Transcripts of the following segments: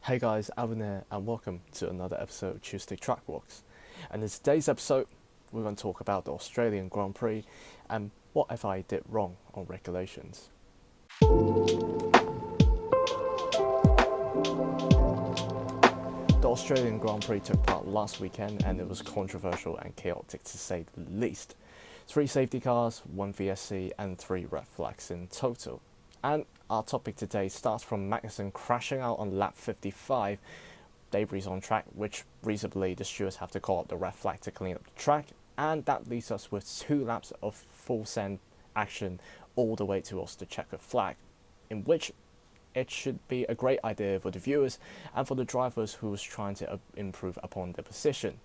Hey guys, Alvin here, and welcome to another episode of Tuesday TrackWalks. And in today's episode, we're going to talk about the Australian Grand Prix and what FIA did wrong on regulations. The Australian Grand Prix took part last weekend and it was controversial and chaotic to say the least. 3 safety cars, 1 VSC and 3 red flags in total. And our topic today starts from Magnussen crashing out on lap 55, debris on track, which reasonably the stewards have to call up the red flag to clean up the track, and that leaves us with 2 laps of full send action all the way towards the checkered flag, in which it should be a great idea for the viewers and for the drivers who was trying to improve upon their position,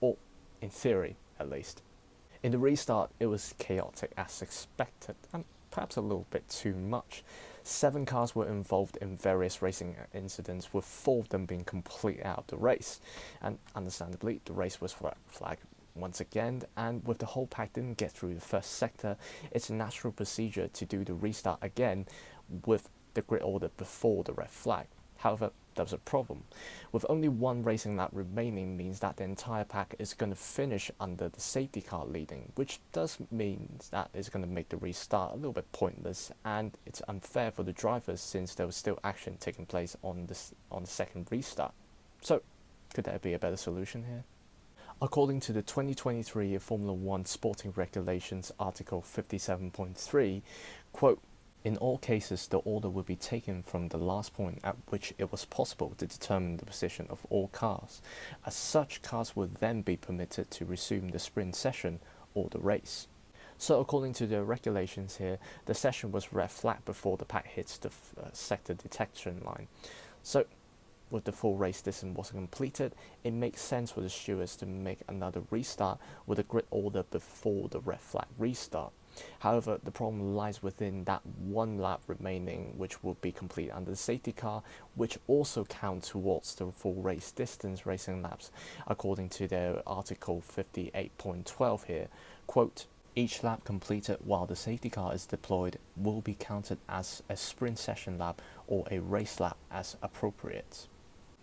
or in theory at least. In the restart, it was chaotic as expected, and perhaps a little bit too much. 7 cars were involved in various racing incidents, with 4 of them being completely out of the race. And understandably, the race was flagged once again, and with the whole pack didn't get through the first sector, it's a natural procedure to do the restart again with the grid order before the red flag. However, there was a problem. With only 1 racing lap remaining means that the entire pack is going to finish under the safety car leading, which does mean that it's going to make the restart a little bit pointless, and it's unfair for the drivers since there was still action taking place on the second restart. So, could there be a better solution here? According to the 2023 Formula 1 Sporting Regulations Article 57.3, quote, "In all cases, the order will be taken from the last point at which it was possible to determine the position of all cars. As such, cars will then be permitted to resume the sprint session or the race." So according to the regulations here, the session was red flag before the pack hits the sector detection line. So with the full race distance wasn't completed, it makes sense for the stewards to make another restart with a grid order before the red flag restart. However, the problem lies within that 1 lap remaining, which will be complete under the safety car, which also counts towards the full race distance racing laps, according to their Article 58.12 here. Quote, "Each lap completed while the safety car is deployed will be counted as a sprint session lap or a race lap as appropriate."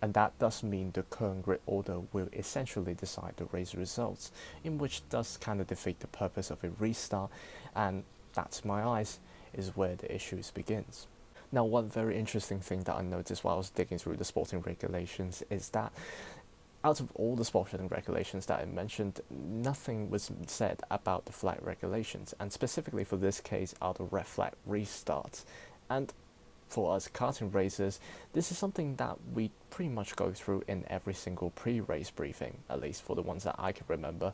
And that does mean the current grid order will essentially decide the race results, in which does kind of defeat the purpose of a restart, and that, to my eyes, is where the issues begins. Now, one very interesting thing that I noticed while I was digging through the sporting regulations is that out of all the sporting regulations that I mentioned, nothing was said about the flag regulations, and specifically for this case are the red flag restarts. And for us karting racers, this is something that we pretty much go through in every single pre-race briefing, at least for the ones that I can remember.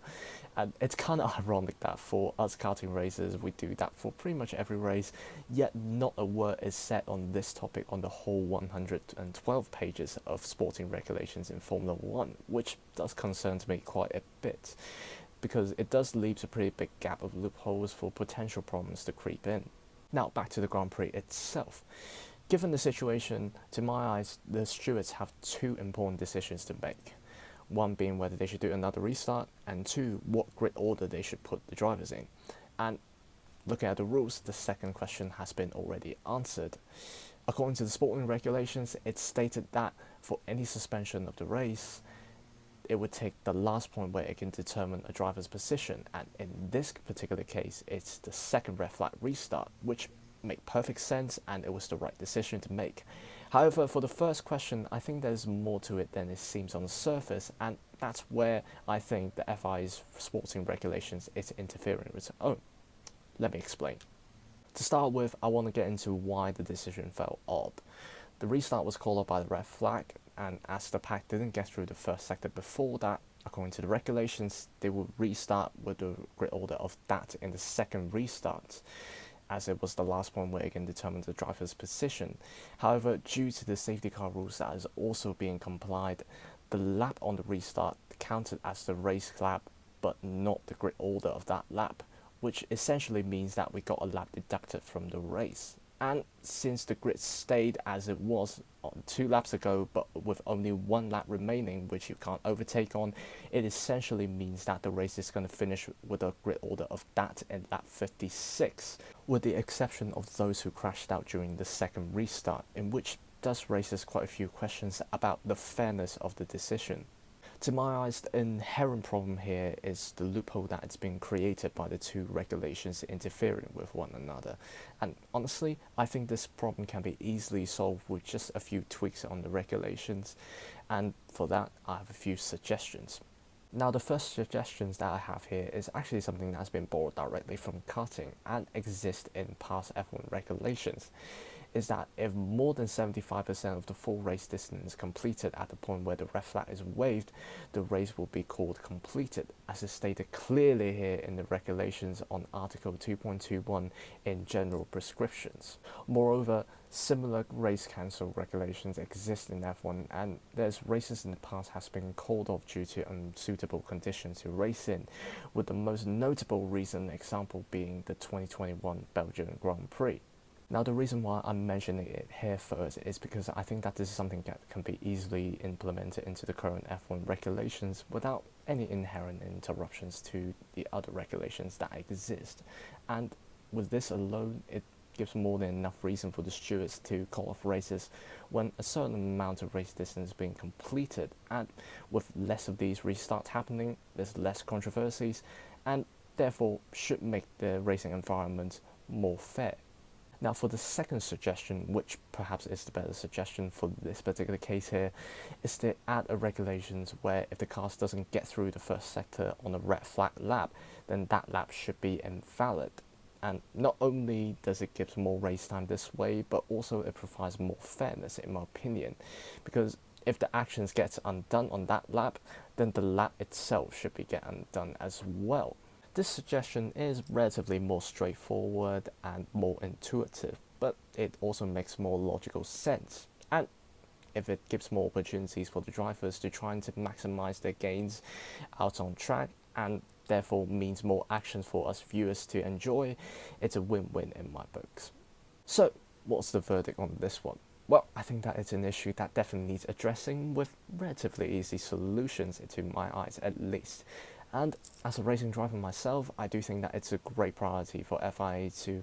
And it's kind of ironic that for us karting racers, we do that for pretty much every race, yet not a word is said on this topic on the whole 112 pages of sporting regulations in Formula 1, which does concern me quite a bit, because it does leave a pretty big gap of loopholes for potential problems to creep in. Now, back to the Grand Prix itself. Given the situation, to my eyes, the stewards have 2 important decisions to make. One being whether they should do another restart, and 2, what grid order they should put the drivers in. And looking at the rules, the second question has been already answered. According to the sporting regulations, it's stated that for any suspension of the race, it would take the last point where it can determine a driver's position, and in this particular case, it's the second red flag restart, which make perfect sense, and it was the right decision to make. However, for the first question, I think there's more to it than it seems on the surface, and that's where I think the FIA's sporting regulations is interfering with its own. Let me explain. To start with, I want to get into why the decision felt odd. The restart was called up by the red flag, and as the pack didn't get through the first sector before that, according to the regulations, they would restart with the grid order of that in the second restart, as it was the last point where it can determine the driver's position. However, due to the safety car rules that is also being complied, the lap on the restart counted as the race lap, but not the grid order of that lap, which essentially means that we got a lap deducted from the race. And since the grid stayed as it was on 2 laps ago, but with only 1 lap remaining, which you can't overtake on, it essentially means that the race is going to finish with a grid order of that in lap 56, with the exception of those who crashed out during the second restart, in which does raise quite a few questions about the fairness of the decision. To my eyes, the inherent problem here is the loophole that it's been created by the two regulations interfering with one another. And honestly, I think this problem can be easily solved with just a few tweaks on the regulations. And for that, I have a few suggestions. Now, the first suggestions that I have here is actually something that's been borrowed directly from karting and exists in past F1 regulations, is that if more than 75% of the full race distance is completed at the point where the red flag is waved, the race will be called completed, as is stated clearly here in the regulations on Article 2.21 in general prescriptions. Moreover, similar race cancel regulations exist in F1, and there's races in the past has been called off due to unsuitable conditions to race in, with the most notable recent example being the 2021 Belgian Grand Prix. Now, the reason why I'm mentioning it here first is because I think that this is something that can be easily implemented into the current F1 regulations without any inherent interruptions to the other regulations that exist. And with this alone, it gives more than enough reason for the stewards to call off races when a certain amount of race distance is being completed. And with less of these restarts happening, there's less controversies, and therefore should make the racing environment more fair. Now, for the second suggestion, which perhaps is the better suggestion for this particular case here, is to add a regulations where if the car doesn't get through the first sector on a red flag lap, then that lap should be invalid. And not only does it give more race time this way, but also it provides more fairness, in my opinion, because if the actions gets undone on that lap, then the lap itself should be get undone as well. This suggestion is relatively more straightforward and more intuitive, but it also makes more logical sense. And if it gives more opportunities for the drivers to try to maximize their gains out on track, and therefore means more actions for us viewers to enjoy, it's a win-win in my books. So, what's the verdict on this one? Well, I think that it's an issue that definitely needs addressing with relatively easy solutions, to my eyes at least. And as a racing driver myself, I do think that it's a great priority for FIA to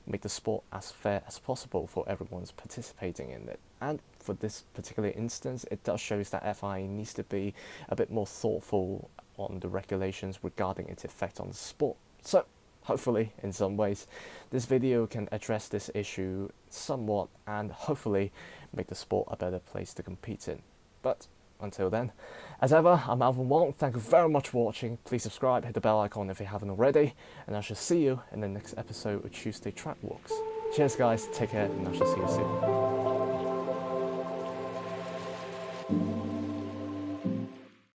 make the sport as fair as possible for everyone participating in it. And for this particular instance, it does show that FIA needs to be a bit more thoughtful on the regulations regarding its effect on the sport. So, hopefully, in some ways, this video can address this issue somewhat and hopefully make the sport a better place to compete in. But until then, as ever, I'm Alvin Wong. Thank you very much for watching. Please subscribe, hit the bell icon if you haven't already, and I shall see you in the next episode of Tuesday TrackWalks. Cheers guys, take care, and I shall see you soon.